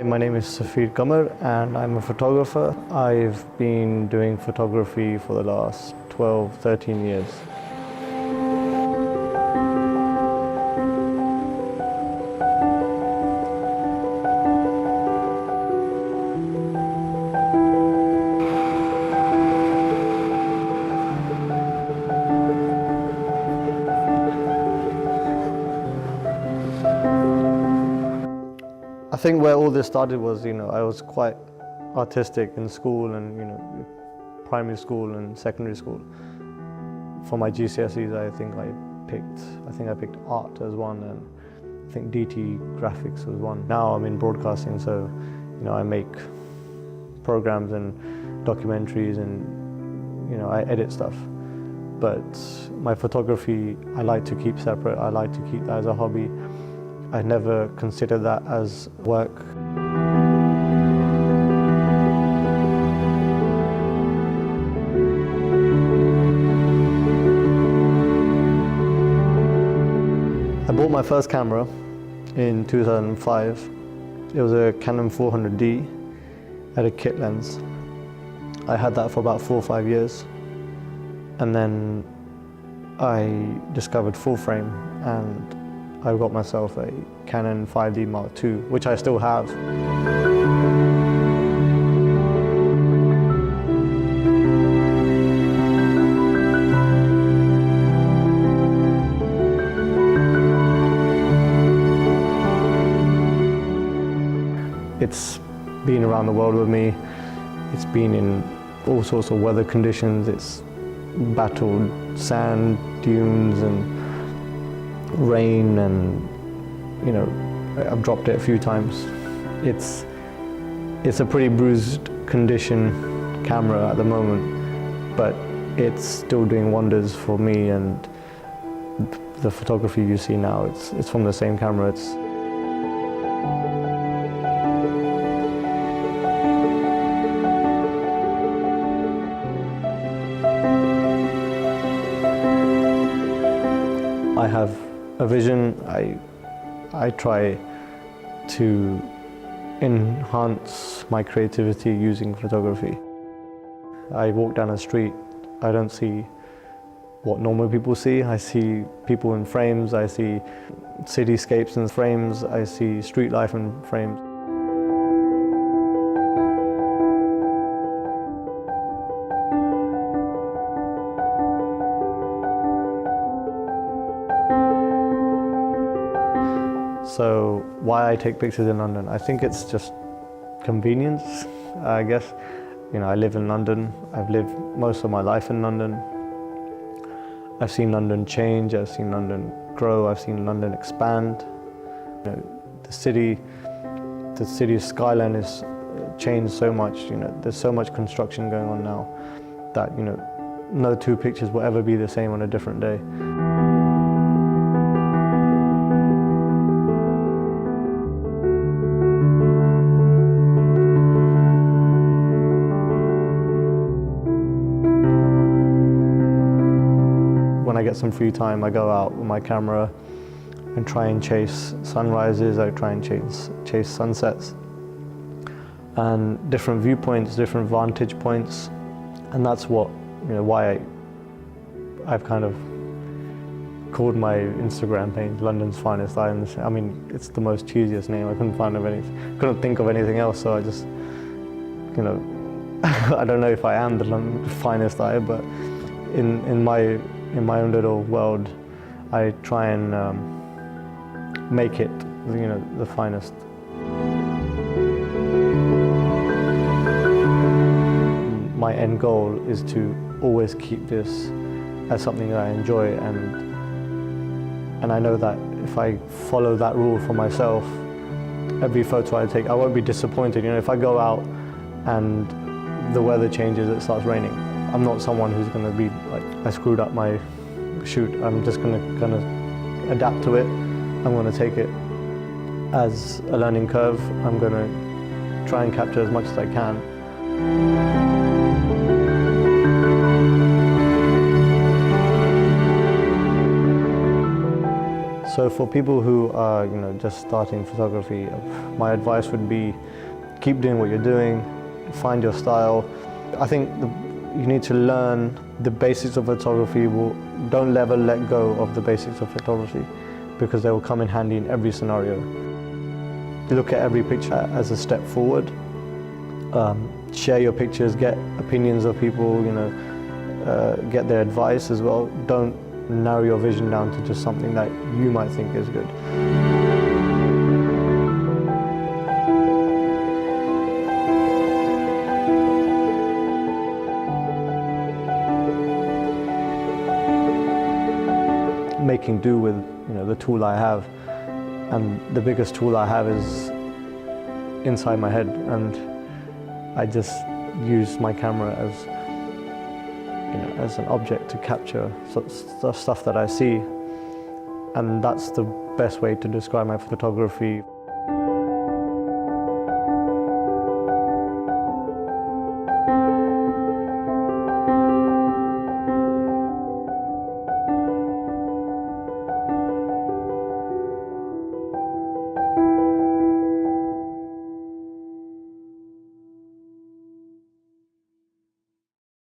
my name is Safir Qamar and I'm a photographer. I've been doing photography for the last 12, 13 years. I think where all this started was, I was quite artistic in school and, primary school and secondary school. For my GCSEs, I think I picked art as one, and I think DT graphics was one. Now I'm in broadcasting, so, I make programs and documentaries and, I edit stuff. But my photography, I like to keep separate. I like to keep that as a hobby. I never considered that as work. I bought my first camera in 2005. It was a Canon 400D, had a kit lens. I had that for about 4 or 5 years. And then I discovered full frame and I got myself a Canon 5D Mark II, which I still have. It's been around the world with me. It's been in all sorts of weather conditions. It's battled sand dunes and rain, and I've dropped it a few times. It's a pretty bruised condition camera at the moment, but it's still doing wonders for me, and the photography you see now, it's from the same camera. I have a vision. I try to enhance my creativity using photography. I walk down a street, I don't see what normal people see. I see people in frames, I see cityscapes in frames, I see street life in frames. So why I take pictures in London? I think it's just convenience, I guess. I live in London. I've lived most of my life in London. I've seen London change, I've seen London grow, I've seen London expand. The city's skyline has changed so much. There's so much construction going on now that, no two pictures will ever be the same on a different day. When I get some free time, I go out with my camera and try and chase sunrises, I try and chase sunsets, and different viewpoints, different vantage points. And that's what, why I've kind of called my Instagram page London's Finest Eye. I mean, it's the most cheesiest name. I couldn't think of anything else, so I just, I don't know if I am the finest eye, but in my own little world, I try and make it, the finest. My end goal is to always keep this as something that I enjoy, and I know that if I follow that rule for myself, every photo I take, I won't be disappointed. If I go out and the weather changes, it starts raining, I'm not someone who's going to be like, I screwed up my shoot. I'm just going to kind of adapt to it. I'm going to take it as a learning curve. I'm going to try and capture as much as I can. So for people who are, just starting photography, my advice would be keep doing what you're doing, find your style. I think you need to learn the basics of photography. Don't ever let go of the basics of photography, because they will come in handy in every scenario. Look at every picture as a step forward. Share your pictures, get opinions of people, get their advice as well. Don't narrow your vision down to just something that you might think is good. Making do with the tool I have, and the biggest tool I have is inside my head, and I just use my camera as an object to capture stuff that I see, and that's the best way to describe my photography.